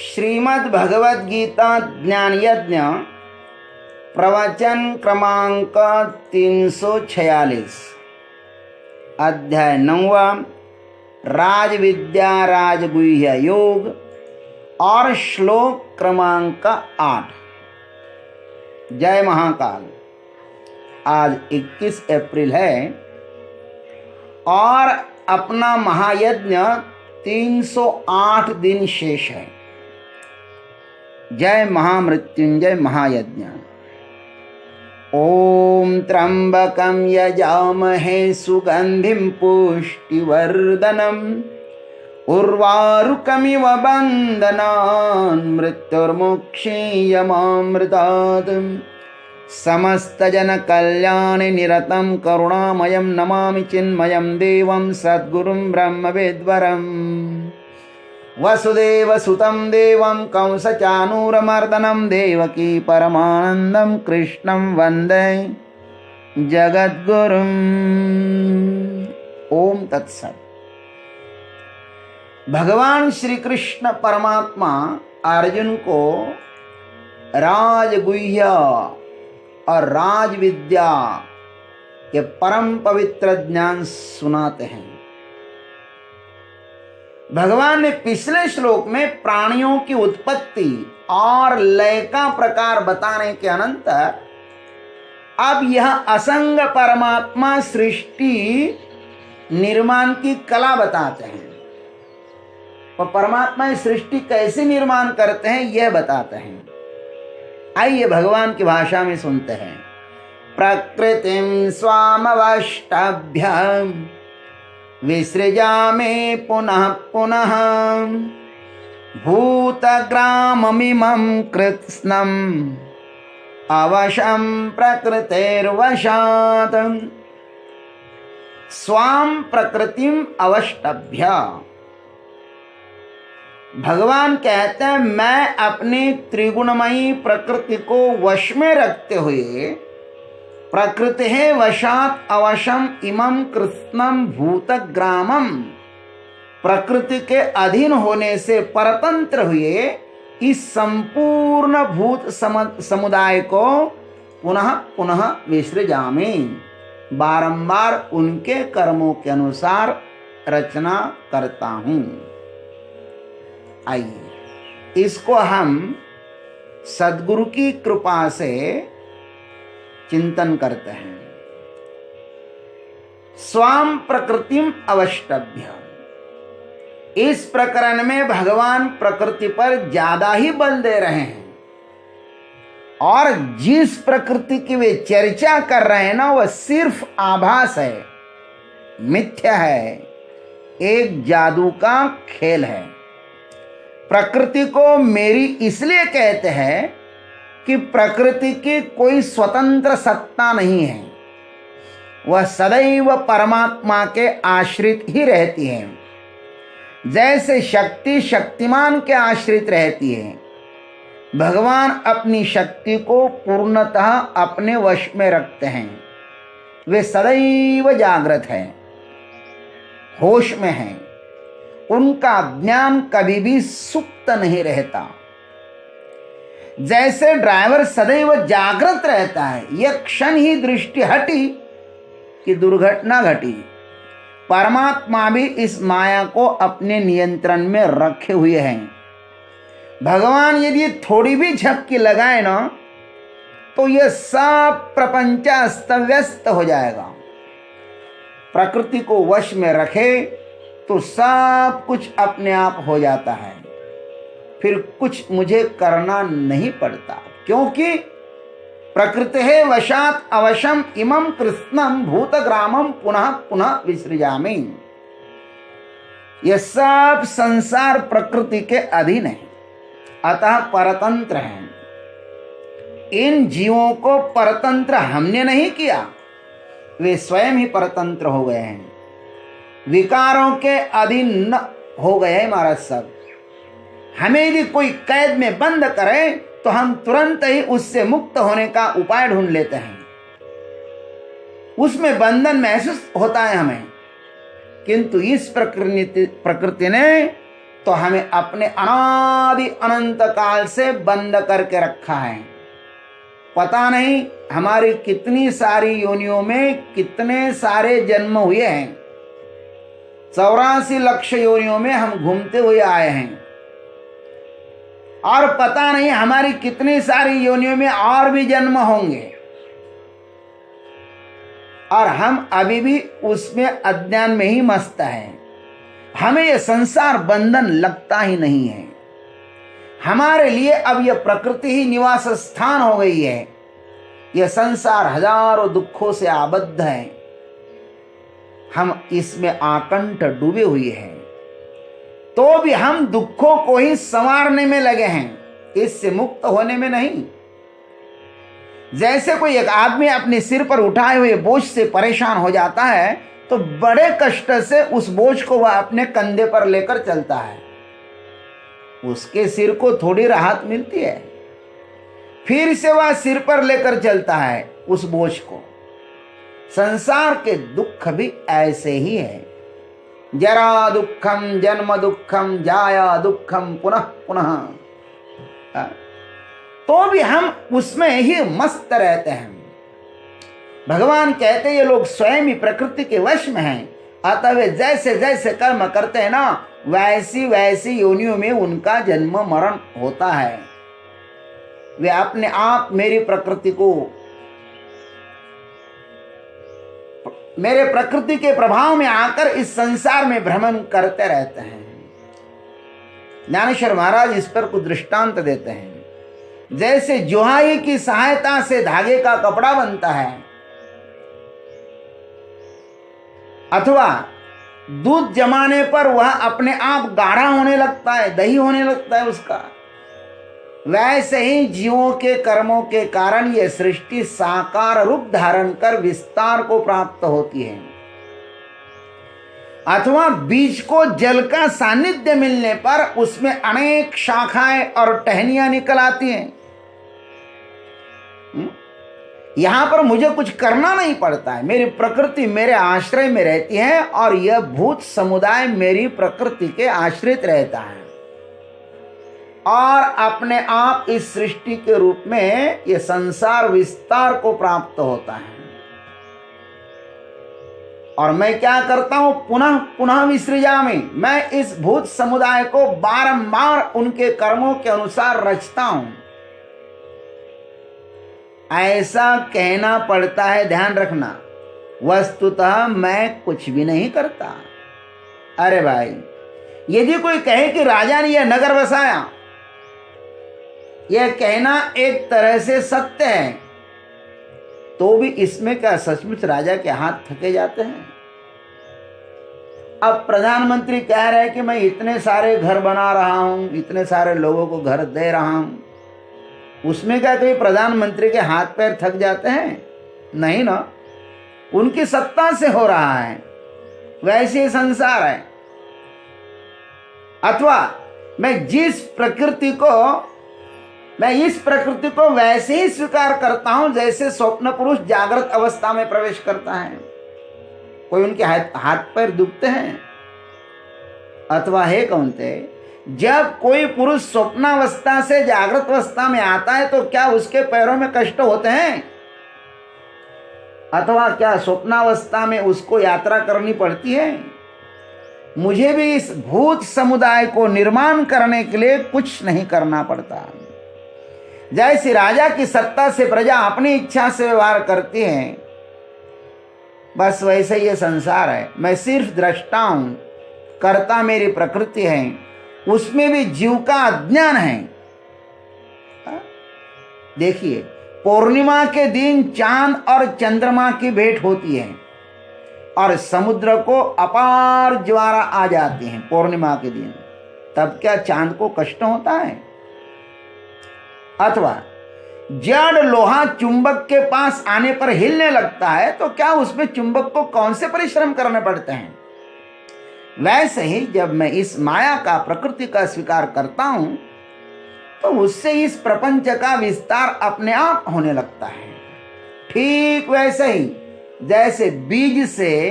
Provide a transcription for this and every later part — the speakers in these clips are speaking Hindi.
श्रीमद् भगवद गीता ज्ञान यज्ञ प्रवचन क्रमांक 346 अध्याय 9 राजविद्या राजगुह्य योग और श्लोक क्रमांक 8। जय महाकाल। आज 21 अप्रैल है और अपना महायज्ञ 308 दिन शेष है। जय महामृत्युंजय महायज्ञ। ओम त्र्यंबकं यजामहे सुगंधिं पुष्टिवर्धनम् उर्वारुकमिव बन्धनान् मृत्युर्मुक्षीयमामृतात् समस्तजनकल्याणे निरतं करुणामयं नमामि चिन्मयं देवं सद्गुरुं ब्रह्मविद्वरम् वसुदेवसुतं देवं कंसचाणूरमर्दनं देवकी परमानन्दं कृष्णं वन्दे जगद्गुरुम्। ओम तत्सत्। भगवान श्री कृष्ण परमात्मा अर्जुन को राजगुह्य और राजविद्या के परम पवित्र ज्ञान सुनाते हैं। भगवान ने पिछले श्लोक में प्राणियों की उत्पत्ति और लय का प्रकार बताने के अनंतर अब यह असंग परमात्मा सृष्टि निर्माण की कला बताते हैं। और परमात्मा इस सृष्टि कैसे निर्माण करते हैं यह बताते हैं। आइए भगवान की भाषा में सुनते हैं। प्रकृतिं स्वामवष्टभ्यं विसृजामि पुनः पुनः भूतग्राममिमं कृत्स्नम् अवशं प्रकृतेर्वशात्। स्वां प्रकृतिम अवष्टभ्य। भगवान कहते हैं मैं अपनी त्रिगुणमयी प्रकृति को वश में रखते हुए प्रकृति है वशात अवशम इमं कृत्स्नम भूतग्रामम, प्रकृति के अधीन होने से परतंत्र हुए इस संपूर्ण भूत समुदाय को पुनः पुनः विसृजामि, बारंबार उनके कर्मों के अनुसार रचना करता हूं। आइए इसको हम सद्गुरु की कृपा से चिंतन करते हैं। स्वाम प्रकृतिम अवष्टभ्य। इस प्रकरण में भगवान प्रकृति पर ज्यादा ही बल दे रहे हैं और जिस प्रकृति की वे चर्चा कर रहे हैं ना वह सिर्फ आभास है, मिथ्या है, एक जादू का खेल है। प्रकृति को मेरी इसलिए कहते हैं कि प्रकृति की कोई स्वतंत्र सत्ता नहीं है, वह सदैव परमात्मा के आश्रित ही रहती है। जैसे शक्ति शक्तिमान के आश्रित रहती है, भगवान अपनी शक्ति को पूर्णतः अपने वश में रखते हैं। वे सदैव जागृत हैं, होश में हैं, उनका ज्ञान कभी भी सुप्त नहीं रहता। जैसे ड्राइवर सदैव जागृत रहता है, यह क्षण ही दृष्टि हटी कि दुर्घटना घटी, परमात्मा भी इस माया को अपने नियंत्रण में रखे हुए हैं। भगवान यदि थोड़ी भी झपकी लगाए ना तो यह सब प्रपंच अस्त व्यस्त हो जाएगा। प्रकृति को वश में रखे तो सब कुछ अपने आप हो जाता है, फिर कुछ मुझे करना नहीं पड़ता, क्योंकि प्रकृति है वशात अवशम इमं कृत्स्नम भूतग्रामम पुनः पुनः विसृजामि। यह सब संसार प्रकृति के अधीन है, अतः परतंत्र है। इन जीवों को परतंत्र हमने नहीं किया, वे स्वयं ही परतंत्र हो गए हैं, विकारों के अधीन न हो गए हैं महाराज साहब। हमें यदि कोई कैद में बंद करे तो हम तुरंत ही उससे मुक्त होने का उपाय ढूंढ लेते हैं, उसमें बंधन महसूस होता है हमें, किंतु इस प्रकृति ने तो हमें अपने अनादि अनंत काल से बंद करके रखा है। पता नहीं हमारी कितनी सारी योनियों में कितने सारे जन्म हुए हैं। 84 लाख योनियों में हम घूमते हुए आए हैं, और पता नहीं हमारी कितनी सारी योनियों में और भी जन्म होंगे, और हम अभी भी उसमें अज्ञान में ही मस्त हैं। हमें यह संसार बंधन लगता ही नहीं है। हमारे लिए अब यह प्रकृति ही निवास स्थान हो गई है। यह संसार हजारों दुखों से आबद्ध है। हम इसमें आकंठ डूबे हुए हैं, तो भी हम दुखों को ही संवारने में लगे हैं, इससे मुक्त होने में नहीं। जैसे कोई एक आदमी अपने सिर पर उठाए हुए बोझ से परेशान हो जाता है, तो बड़े कष्ट से उस बोझ को वह अपने कंधे पर लेकर चलता है। उसके सिर को थोड़ी राहत मिलती है, फिर से वह सिर पर लेकर चलता है उस बोझ को। संसार के दुख भी ऐसे ही है। जरा दुखम, जन्म दुखम, जाया दुखम, पुनः पुनः। तो भी हम उसमें ही मस्त रहते हैं। भगवान कहते ये लोग स्वयं ही प्रकृति के वश में हैं, अतः वे जैसे जैसे कर्म करते हैं ना, वैसी वैसी योनियों में उनका जन्म मरण होता है। वे अपने आप मेरी प्रकृति को, मेरे प्रकृति के प्रभाव में आकर इस संसार में भ्रमण करते रहते हैं। ज्ञानेश्वर महाराज इस पर कुछ दृष्टांत देते हैं। जैसे जुहाई की सहायता से धागे का कपड़ा बनता है, अथवा दूध जमाने पर वह अपने आप गाढ़ा होने लगता है, दही होने लगता है उसका, वैसे ही जीवों के कर्मों के कारण यह सृष्टि साकार रूप धारण कर विस्तार को प्राप्त होती है। अथवा बीज को जल का सानिध्य मिलने पर उसमें अनेक शाखाएं और टहनियां निकल आती हैं। यहां पर मुझे कुछ करना नहीं पड़ता है, मेरी प्रकृति मेरे आश्रय में रहती है, और यह भूत समुदाय मेरी प्रकृति के आश्रित रहता है, और अपने आप इस सृष्टि के रूप में यह संसार विस्तार को प्राप्त होता है। और मैं क्या करता हूं, पुनः पुनः विसृजामि, मैं इस भूत समुदाय को बारंबार उनके कर्मों के अनुसार रचता हूं। ऐसा कहना पड़ता है, ध्यान रखना, वस्तुतः मैं कुछ भी नहीं करता। अरे भाई, यदि कोई कहे कि राजा ने यह नगर बसाया, यह कहना एक तरह से सत्य है, तो भी इसमें क्या सचमुच राजा के हाथ थके जाते हैं? अब प्रधानमंत्री कह रहे हैं कि मैं इतने सारे घर बना रहा हूं, इतने सारे लोगों को घर दे रहा हूं, उसमें क्या कोई प्रधानमंत्री के हाथ पैर थक जाते हैं? नहीं ना, उनकी सत्ता से हो रहा है। वैसे संसार है। अथवा मैं इस प्रकृति को वैसे ही स्वीकार करता हूं जैसे स्वप्न पुरुष जागृत अवस्था में प्रवेश करता है। कोई उनके हाथ पैर दुखते हैं? अथवा हे कौनते, जब कोई पुरुष स्वप्नावस्था से जागृत अवस्था में आता है तो क्या उसके पैरों में कष्ट होते हैं? अथवा क्या स्वप्नावस्था में उसको यात्रा करनी पड़ती है? मुझे भी इस भूत समुदाय को निर्माण करने के लिए कुछ नहीं करना पड़ता। जैसे राजा की सत्ता से प्रजा अपनी इच्छा से व्यवहार करती है, बस वैसे ये संसार है। मैं सिर्फ दृष्टा हूं, कर्ता मेरी प्रकृति है, उसमें भी जीव का अज्ञान है। देखिए, पूर्णिमा के दिन चांद और चंद्रमा की भेंट होती है, और समुद्र को अपार ज्वारा आ जाती है पूर्णिमा के दिन। तब क्या चांद को कष्ट होता है? अथवा जड़ लोहा चुंबक के पास आने पर हिलने लगता है, तो क्या उसमें चुंबक को कौन से परिश्रम करने पड़ते हैं? वैसे ही जब मैं इस माया का, प्रकृति का स्वीकार करता हूं, तो उससे इस प्रपंच का विस्तार अपने आप होने लगता है। ठीक वैसे ही जैसे बीज से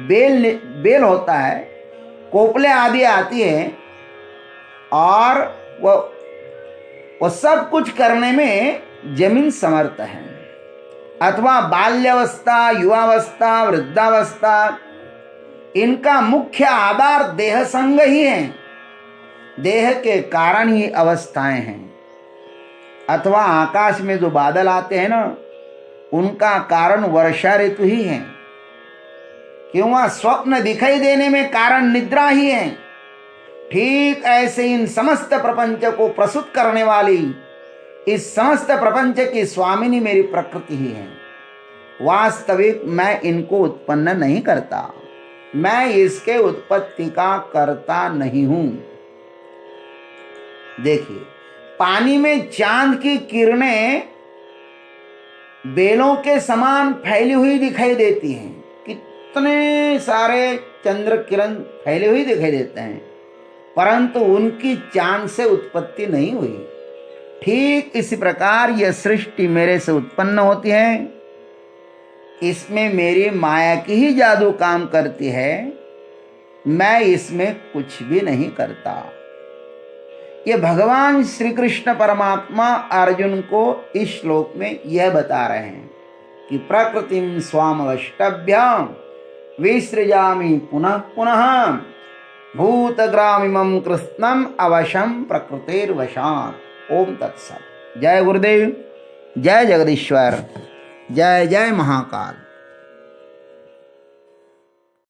बेल होता है, कोपले आदि आती है, और वह सब कुछ करने में जमीन समर्थ है, अथवा बाल्यावस्था, युवावस्था, वृद्धावस्था, इनका मुख्य आधार देह संग ही है। देह के कारण ही अवस्थाएं हैं। अथवा आकाश में जो बादल आते हैं ना, उनका कारण वर्षा ऋतु ही है। क्यों? स्वप्न दिखाई देने में कारण निद्रा ही है। ठीक ऐसे इन समस्त प्रपंच को प्रस्तुत करने वाली, इस समस्त प्रपंच की स्वामिनी मेरी प्रकृति ही है। वास्तविक मैं इनको उत्पन्न नहीं करता, मैं इसके उत्पत्ति का कर्ता नहीं हूं। देखिए, पानी में चांद की किरणें बेलों के समान फैली हुई दिखाई देती हैं। कितने सारे चंद्र किरण फैले हुए दिखाई देते हैं, परंतु उनकी चांद से उत्पत्ति नहीं हुई। ठीक इसी प्रकार यह सृष्टि मेरे से उत्पन्न होती है, इसमें मेरी माया की ही जादू काम करती है, मैं इसमें कुछ भी नहीं करता। ये भगवान श्री कृष्ण परमात्मा अर्जुन को इस श्लोक में यह बता रहे हैं कि प्रकृतिम स्वामवष्टभ्याम विसृजामि पुनः पुनः भूतग्रामिमं कृष्णम अवशम प्रकृतिर्वशात्। ओम तत्सत्। जय गुरुदेव, जय जगदीश्वर, जय जय महाकाल।